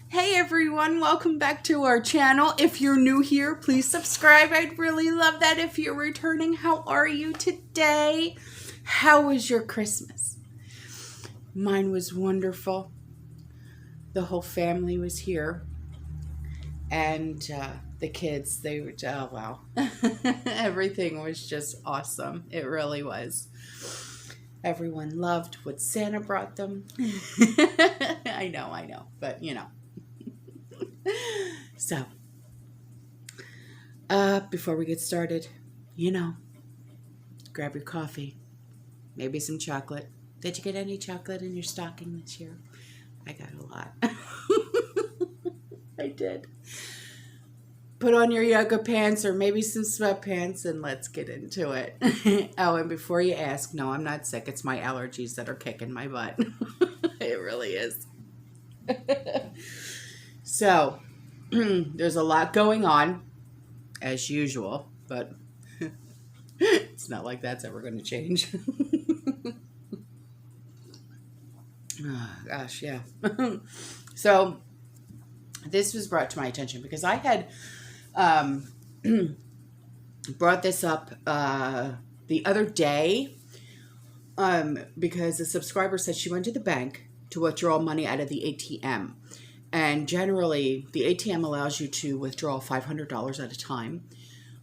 Hey everyone, welcome back to our channel. If you're new here, please subscribe. I'd really love that. If you're returning, how are you today? How was your Christmas? Mine was wonderful. The whole family was here. And the kids, they were, oh wow. Everything was just awesome. It really was. Everyone loved what Santa brought them. I know, but you know. So, before we get started, grab your coffee, maybe some chocolate. Did you get any chocolate in your stocking this year? I got a lot. I did. Put on your yoga pants or maybe some sweatpants and let's get into it. Oh, and before you ask, no, I'm not sick. It's my allergies that are kicking my butt. It really is. So, there's a lot going on, as usual, but it's not like that's ever going to change. Oh, gosh, yeah. So, this was brought to my attention because I had brought this up the other day because a subscriber said she went to the bank to withdraw money out of the ATM. And generally, the ATM allows you to withdraw $500 at a time,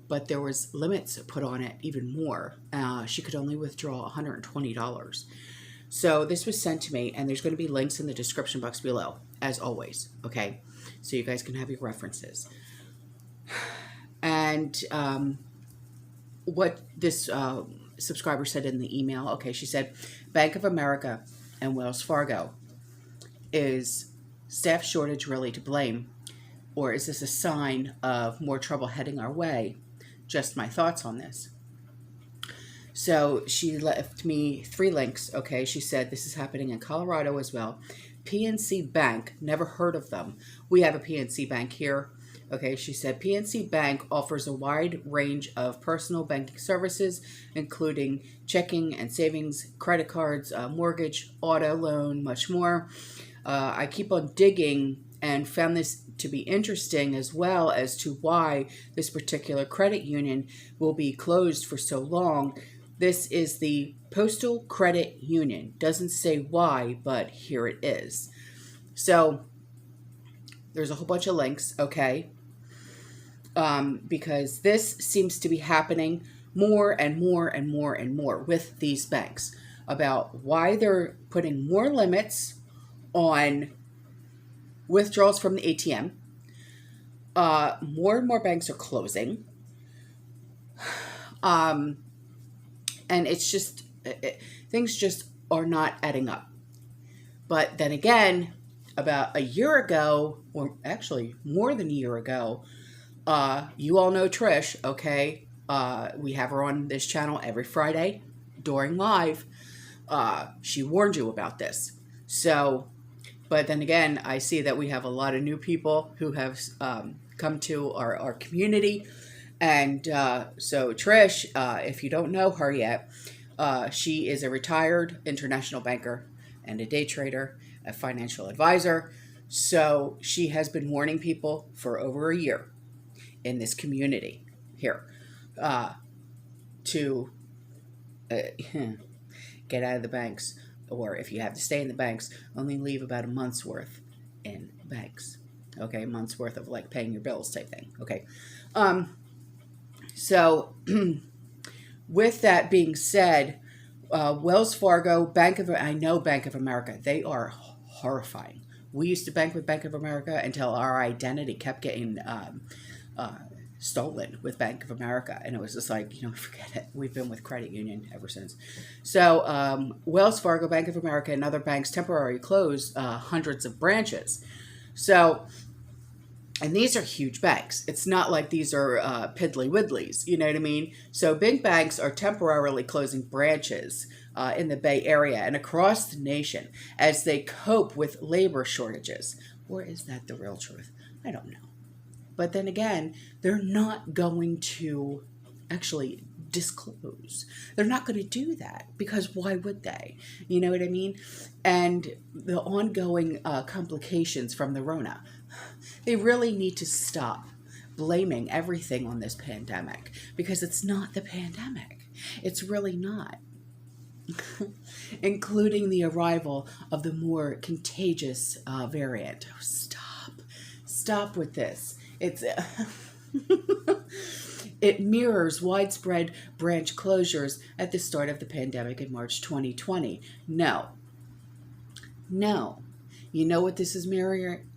but there was limits put on it even more. She could only withdraw $120. So this was sent to me, and there's going to be links in the description box below, as always, okay? So you guys can have your references. And what this subscriber said in the email, okay, she said, Bank of America and Wells Fargo, is staff shortage really to blame? Or is this a sign of more trouble heading our way? Just my thoughts on this. So she left me 3 links, okay? She said this is happening in Colorado as well. PNC Bank, never heard of them. We have a PNC Bank here. Okay, she said PNC Bank offers a wide range of personal banking services, including checking and savings, credit cards, mortgage, auto loan, much more. I keep on digging and found this to be interesting as well as to why this particular credit union will be closed for so long. This is the Postal Credit Union. Doesn't say why, but here it is. So there's a whole bunch of links, okay? Because this seems to be happening more and more and more and more with these banks about why they're putting more limits on withdrawals from the ATM. More and more banks are closing. And it's just, things just are not adding up. But then again, about a year ago, or actually more than a year ago, you all know Trish, okay? We have her on this channel every Friday during live. She warned you about this. So, but then again, I see that we have a lot of new people who have come to our community. And so Trish, if you don't know her yet, she is a retired international banker and a day trader, a financial advisor. So she has been warning people for over a year in this community here to get out of the banks. Or if you have to stay in the banks, only leave about a month's worth in banks. Okay, a month's worth of like paying your bills type thing. Okay. So with that being said, Wells Fargo, I know Bank of America, they are horrifying. We used to bank with Bank of America until our identity kept getting stolen with Bank of America. And it was just like, forget it. We've been with credit union ever since. So Wells Fargo, Bank of America, and other banks temporarily closed hundreds of branches. So, and these are huge banks. It's not like these are piddly widdlies, you know what I mean? So big banks are temporarily closing branches in the Bay Area and across the nation as they cope with labor shortages. Or is that the real truth? I don't know. But then again, they're not going to actually disclose. They're not going to do that because why would they? You know what I mean? And the ongoing complications from the Rona, they really need to stop blaming everything on this pandemic because it's not the pandemic. It's really not. Including the arrival of the more contagious variant. Oh, stop with this. It's it mirrors widespread branch closures at the start of the pandemic in March 2020. No. You know what this is mirroring?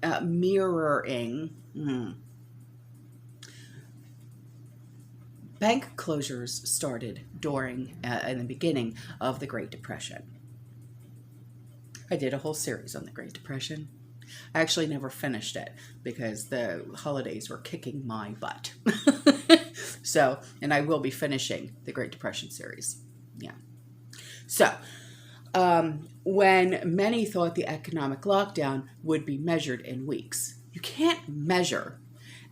Bank closures started during in the beginning of the Great Depression. I did a whole series on the Great Depression. I actually never finished it because the holidays were kicking my butt. So, and I will be finishing the Great Depression series. Yeah. So, when many thought the economic lockdown would be measured in weeks, you can't measure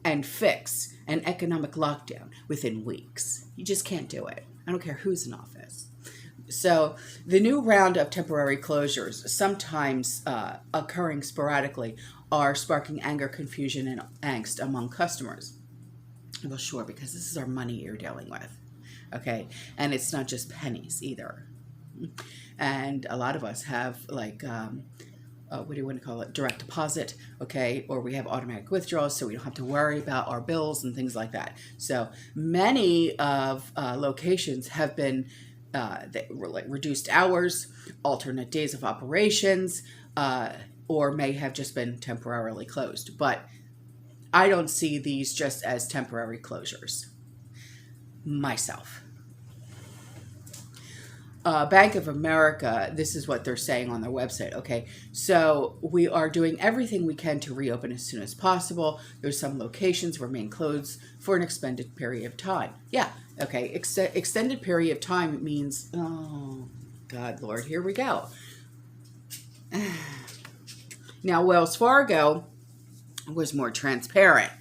and fix an economic lockdown within weeks. You just can't do it. I don't care who's in office. So the new round of temporary closures, sometimes occurring sporadically, are sparking anger, confusion, and angst among customers. Well, sure, because this is our money you're dealing with, okay? And it's not just pennies either. And a lot of us have like, what do you want to call it? Direct deposit, okay? Or we have automatic withdrawals, so we don't have to worry about our bills and things like that. So many of locations have been that were like reduced hours, alternate days of operations, or may have just been temporarily closed. But I don't see these just as temporary closures myself. Bank of America, this is what they're saying on their website, okay? So we are doing everything we can to reopen as soon as possible. There's some locations remain closed for an extended period of time. Yeah, okay, extended period of time means, oh, God, Lord, here we go. Now, Wells Fargo was more transparent,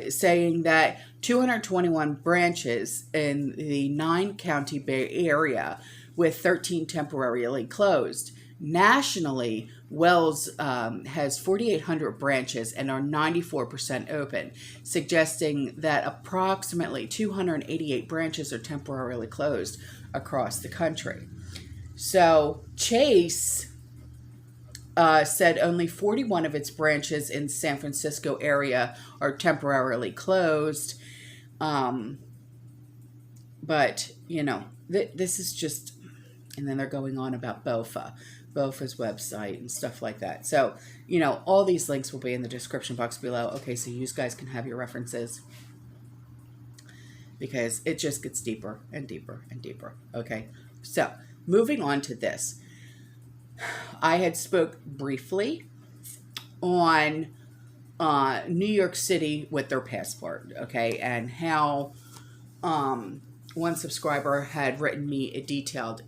saying that 221 branches in the 9-county Bay Area with 13 temporarily closed. Nationally, Wells has 4,800 branches and are 94% open, suggesting that approximately 288 branches are temporarily closed across the country. So Chase said only 41 of its branches in San Francisco area are temporarily closed. But, you know, this is just, and then they're going on about BOFA's website and stuff like that. So, you know, all these links will be in the description box below. Okay, so you guys can have your references because it just gets deeper and deeper and deeper. Okay, so moving on to this. I had spoke briefly on New York City with their passport, okay, and how one subscriber had written me a detailed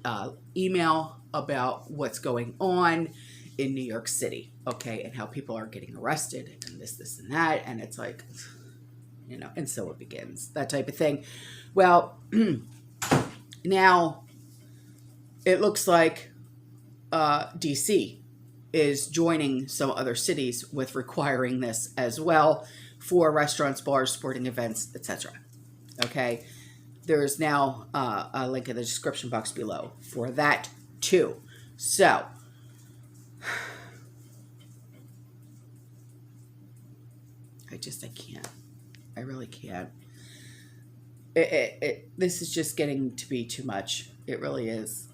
email about what's going on in New York City, okay, and how people are getting arrested and this, and that, and it's like, you know, and so it begins, that type of thing. Well, now it looks like DC is joining some other cities with requiring this as well for restaurants, bars, sporting events, etc. Okay, there's now a link in the description box below for that too. So I can't. I really can't. This is just getting to be too much. It really is.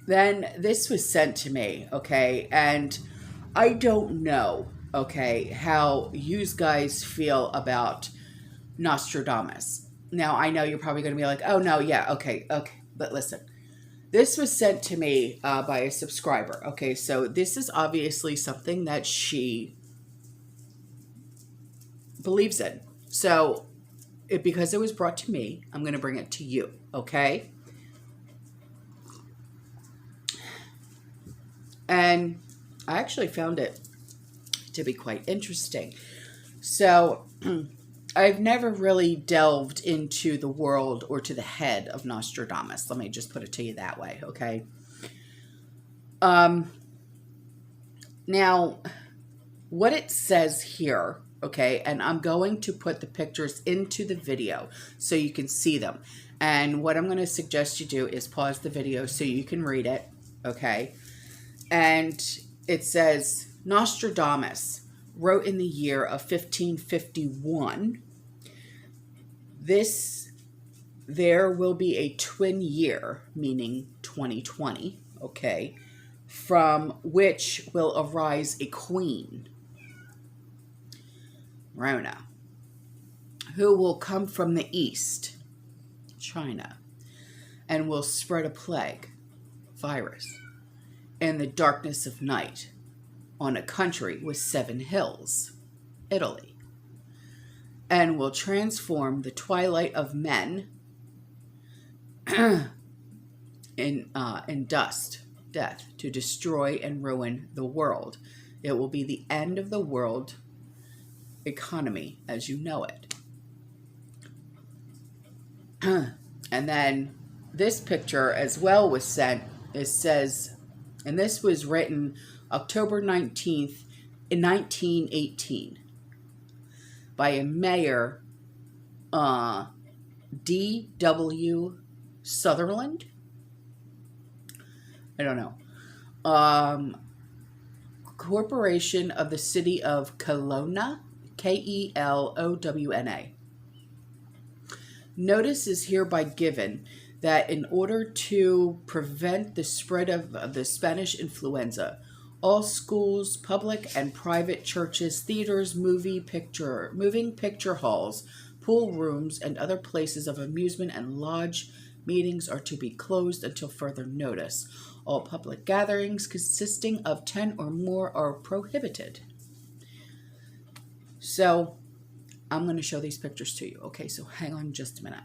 Then this was sent to me, okay, and I don't know, okay, how you guys feel about Nostradamus. Now, I know you're probably going to be like, oh, no, yeah, okay, but listen. This was sent to me by a subscriber, okay, so this is obviously something that she believes in. So, because it was brought to me, I'm going to bring it to you, okay? And I actually found it to be quite interesting. So I've never really delved into the world or to the head of Nostradamus. Let me just put it to you that way, okay? Now, what it says here, okay, and I'm going to put the pictures into the video so you can see them. And what I'm going to suggest you do is pause the video so you can read it, okay? And it says, Nostradamus wrote in the year of 1551, there will be a twin year, meaning 2020, okay, from which will arise a queen, Rona, who will come from the east, China, and will spread a plague, virus, in the darkness of night on a country with 7 hills, Italy, and will transform the twilight of men in dust, death, to destroy and ruin the world. It will be the end of the world economy as you know it. And then this picture as well was sent. It says, and this was written October 19th in 1918 by a mayor, D.W. Sutherland. I don't know. Corporation of the City of Kelowna, Kelowna. Notice is hereby given that in order to prevent the spread of the Spanish influenza, all schools, public and private churches, theaters, moving picture halls, pool rooms, and other places of amusement and lodge meetings are to be closed until further notice. All public gatherings consisting of 10 or more are prohibited. So I'm going to show these pictures to you. Okay, so hang on just a minute.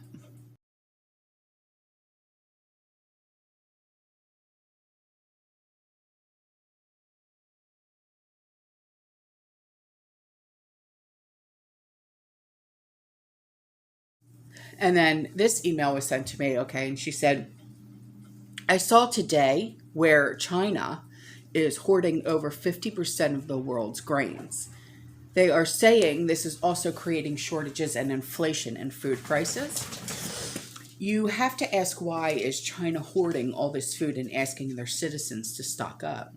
And then this email was sent to me, okay, and she said, I saw today where China is hoarding over 50% of the world's grains. They are saying this is also creating shortages and inflation in food prices. You have to ask, why is China hoarding all this food and asking their citizens to stock up?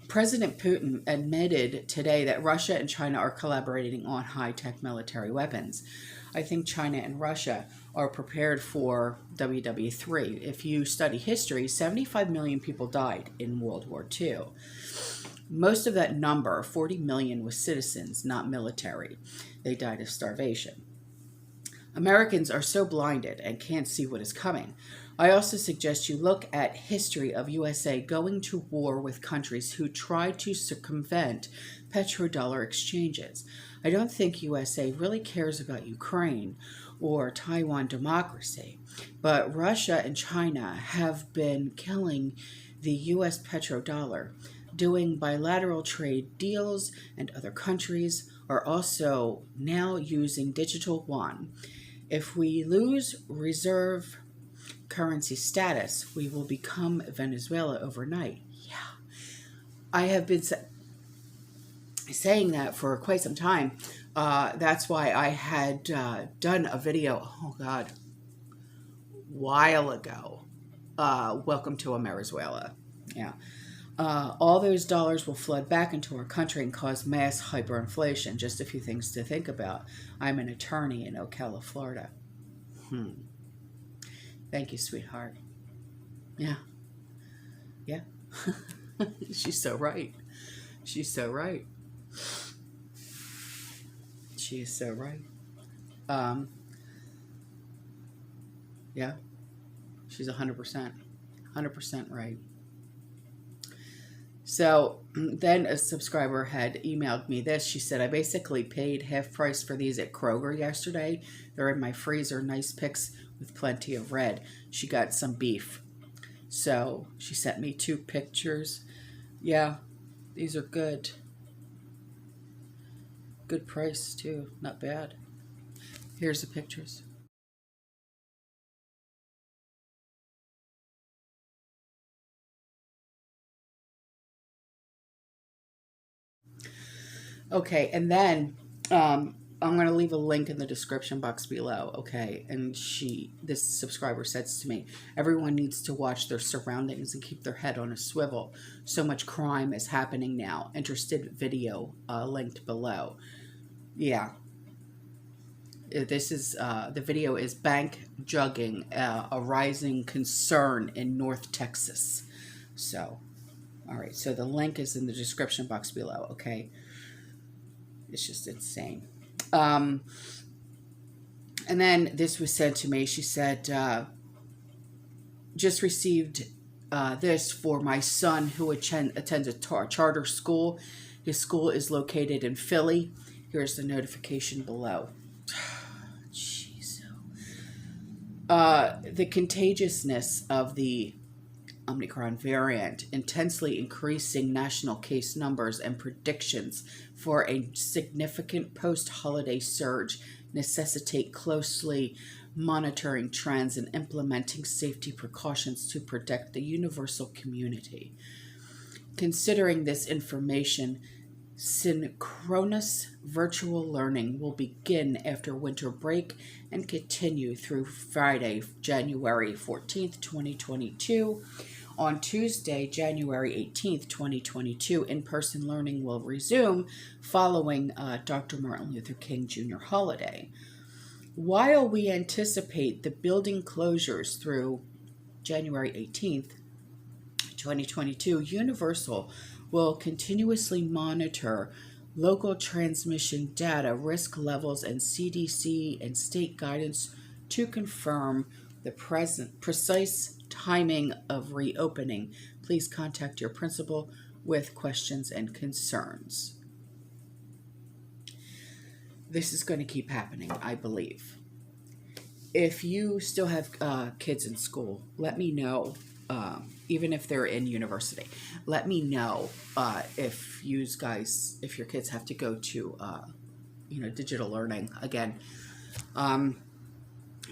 President Putin admitted today that Russia and China are collaborating on high-tech military weapons. I think China and Russia are prepared for WW3. If you study history, 75 million people died in World War II. Most of that number, 40 million, was citizens, not military. They died of starvation. Americans are so blinded and can't see what is coming. I also suggest you look at history of USA going to war with countries who tried to circumvent petrodollar exchanges. I don't think USA really cares about Ukraine or Taiwan democracy, but Russia and China have been killing the US petrodollar, doing bilateral trade deals, and other countries are also now using digital yuan. If we lose reserve currency status, we will become Venezuela overnight. Yeah, I have been saying that for quite some time. That's why I had done a video, oh God, while ago. Welcome to Venezuela. Yeah. All those dollars will flood back into our country and cause mass hyperinflation. Just a few things to think about. I'm an attorney in Ocala, Florida. Thank you, sweetheart. Yeah. Yeah. She's so right. She's so right. She is so right. Yeah. She's 100%. 100% right. So then a subscriber had emailed me this. She said, I basically paid half price for these at Kroger yesterday. They're in my freezer, nice picks with plenty of red. She got some beef. So she sent me 2 pictures. Yeah, These are good. Good price too. Not bad. Here's the pictures. Okay, and then I'm going to leave a link in the description box below, okay? And this subscriber says to me, everyone needs to watch their surroundings and keep their head on a swivel. So much crime is happening now. Interested video linked below. Yeah. This is, the video is bank jugging, a rising concern in North Texas. So, all right. So the link is in the description box below, okay? It's just insane. And then this was said to me. She said, just received this for my son who attends a charter school. His school is located in Philly. Here's the notification below. Jeez. The contagiousness of the Omicron variant intensely increasing national case numbers and predictions for a significant post-holiday surge necessitate closely monitoring trends and implementing safety precautions to protect the universal community. Considering this information, synchronous virtual learning will begin after winter break and continue through Friday, January 14th, 2022. On Tuesday, January 18th, 2022, in-person learning will resume following Dr. Martin Luther King Jr. holiday. While we anticipate the building closures through January 18th, 2022, Universal will continuously monitor local transmission data, risk levels, and CDC and state guidance to confirm the precise timing of reopening. Please contact your principal with questions and concerns. This is going to keep happening, I believe. If you still have kids in school, let me know. Even if they're in university, let me know if your kids have to go to, digital learning again.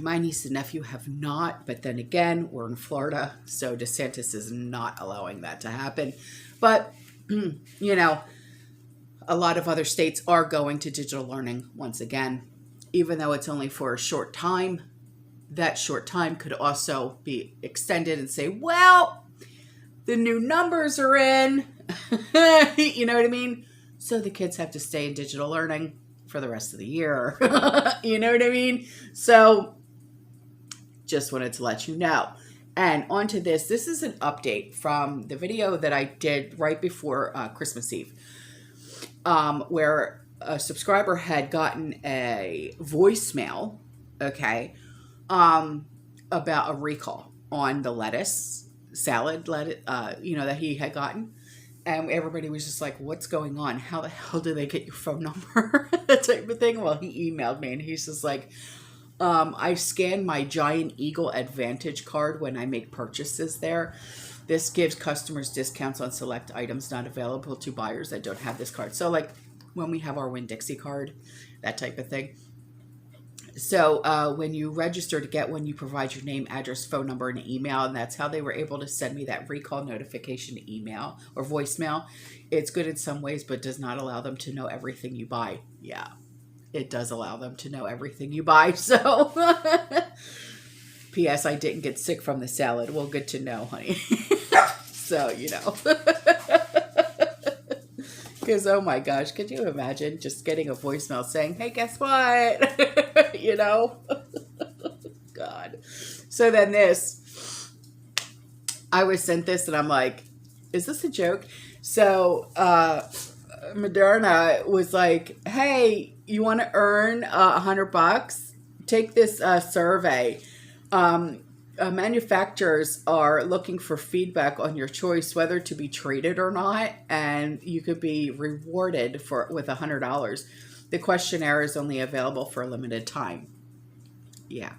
My niece and nephew have not, but then again, we're in Florida, so DeSantis is not allowing that to happen. But, a lot of other states are going to digital learning once again, even though it's only for a short time. That short time could also be extended and say, well, the new numbers are in, you know what I mean? So the kids have to stay in digital learning for the rest of the year. You know what I mean? So just wanted to let you know. And onto this is an update from the video that I did right before Christmas Eve, where a subscriber had gotten a voicemail, okay, about a recall on the salad lettuce, that he had gotten. And everybody was just like, what's going on? How the hell did they get your phone number? That type of thing. Well, he emailed me and he's just like, I scan my Giant Eagle Advantage card when I make purchases there. This gives customers discounts on select items not available to buyers that don't have this card. So like when we have our Winn-Dixie card, that type of thing. So when you register to get one, you provide your name, address, phone number, and email, and that's how they were able to send me that recall notification email or voicemail. It's good in some ways, but does not allow them to know everything you buy. Yeah, it does allow them to know everything you buy. So, P.S. I didn't get sick from the salad. Well, good to know, honey. So, Because, oh my gosh, could you imagine just getting a voicemail saying, hey, guess what? God. So then I was sent this and I'm like, is this a joke? So Moderna was like, hey, you want to earn $100? Take this survey. Manufacturers are looking for feedback on your choice whether to be treated or not, and you could be rewarded with $100. The questionnaire is only available for a limited time. Yeah.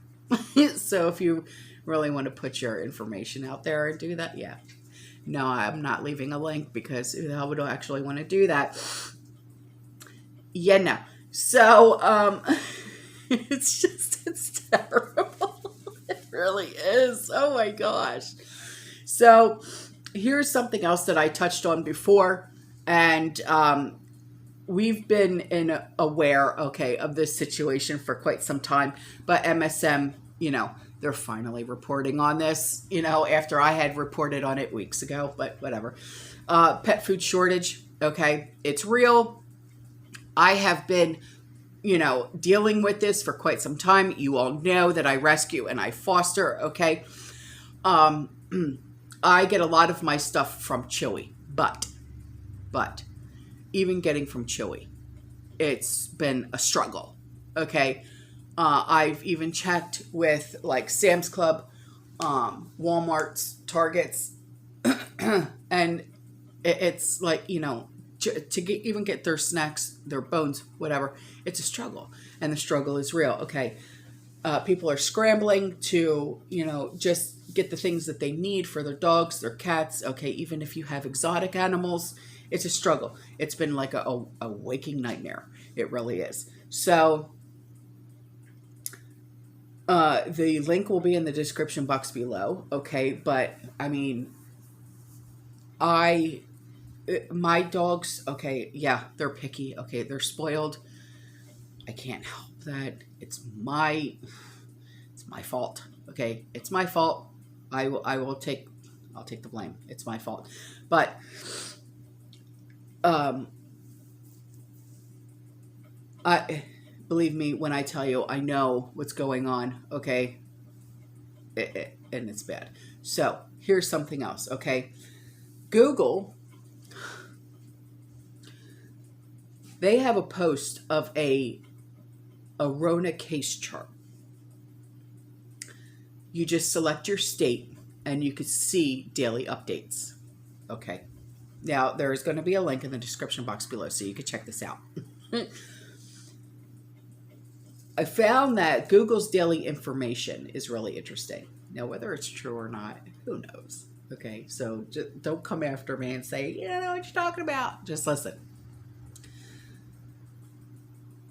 So if you really want to put your information out there and do that, yeah. No, I'm not leaving a link because who the hell would actually want to do that? Yeah, no. So, it's terrible. It really is. Oh my gosh. So, here's something else that I touched on before. And we've been aware, okay, of this situation for quite some time. But MSM, they're finally reporting on this, after I had reported on it weeks ago, but whatever. Pet food shortage, okay, it's real. I have been, dealing with this for quite some time. You all know that I rescue and I foster, okay? I get a lot of my stuff from Chewy, but even getting from Chewy, it's been a struggle, okay? I've even checked with like Sam's Club, Walmart's, Target's, and it's like, even get their snacks, their bones, whatever, it's a struggle. And the struggle is real, okay? People are scrambling to, just get the things that they need for their dogs, their cats, okay? Even if you have exotic animals, it's a struggle. It's been like a waking nightmare. It really is. So the link will be in the description box below, okay? But I mean, my dogs, okay, yeah, they're picky, okay, they're spoiled. I can't help that. It's my fault, okay? It's my fault. I'll take the blame. It's my fault. But believe me when I tell you, I know what's going on, okay? And it's bad. So here's something else, okay? Google, they have a post of a Rona case chart. You just select your state and you could see daily updates, okay? Now, there's going to be a link in the description box below so you can check this out. I found that Google's daily information is really interesting. Now, whether it's true or not, who knows? Okay, so just don't come after me and say, you don't know what you're talking about. Just listen.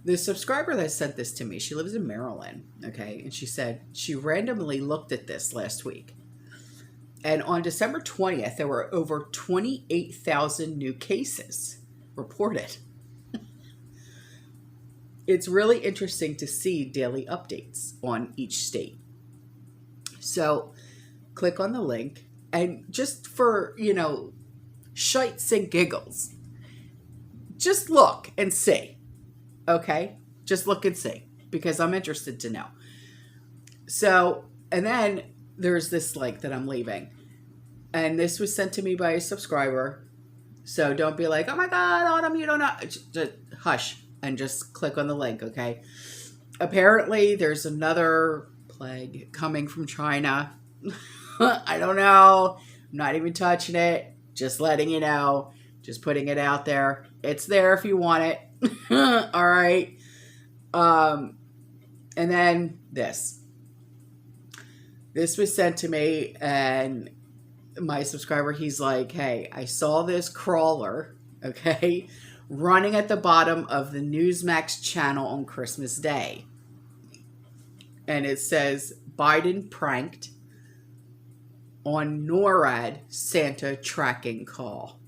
The subscriber that sent this to me, she lives in Maryland, okay? And she said she randomly looked at this last week. And on December 20th, there were over 28,000 new cases reported. It's really interesting to see daily updates on each state. So click on the link and just for, shites and giggles, just look and see. Okay? Just look and see because I'm interested to know. So, and then there's this link that I'm leaving. And this was sent to me by a subscriber. So don't be like, oh my God, Autumn, you don't know. Just hush and just click on the link, okay? Apparently, there's another plague coming from China. I don't know. I'm not even touching it. Just letting you know. Just putting it out there. It's there if you want it. All right. And then this. This was sent to me, and my subscriber, he's like, hey, I saw this crawler, okay, running at the bottom of the Newsmax channel on Christmas Day. And it says, Biden pranked on NORAD Santa tracking call.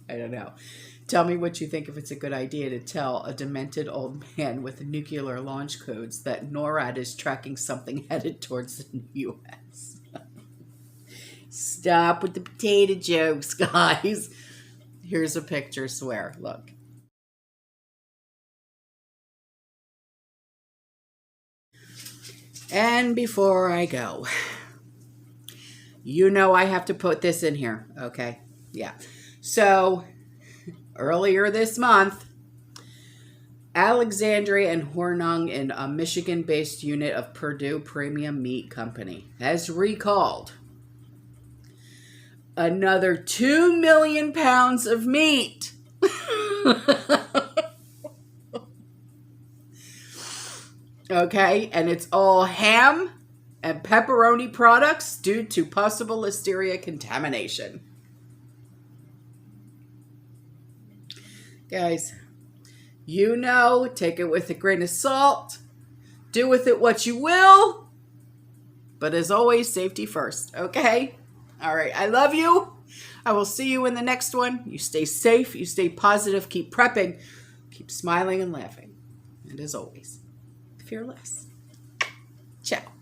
I don't know. Tell me what you think if it's a good idea to tell a demented old man with nuclear launch codes that NORAD is tracking something headed towards the U.S. Stop with the potato jokes, guys. Here's a picture, swear. Look. And before I go, I have to put this in here, okay? Yeah. So, earlier this month, Alexandria and Hornung, in a Michigan-based unit of Purdue Premium Meat Company, has recalled another 2 million pounds of meat. Okay, and it's all ham, and pepperoni products due to possible listeria contamination. Guys, you know, take it with a grain of salt. Do with it what you will. But as always, safety first, okay? All right, I love you. I will see you in the next one. You stay safe, you stay positive, keep prepping, keep smiling and laughing. And as always, fearless. Ciao.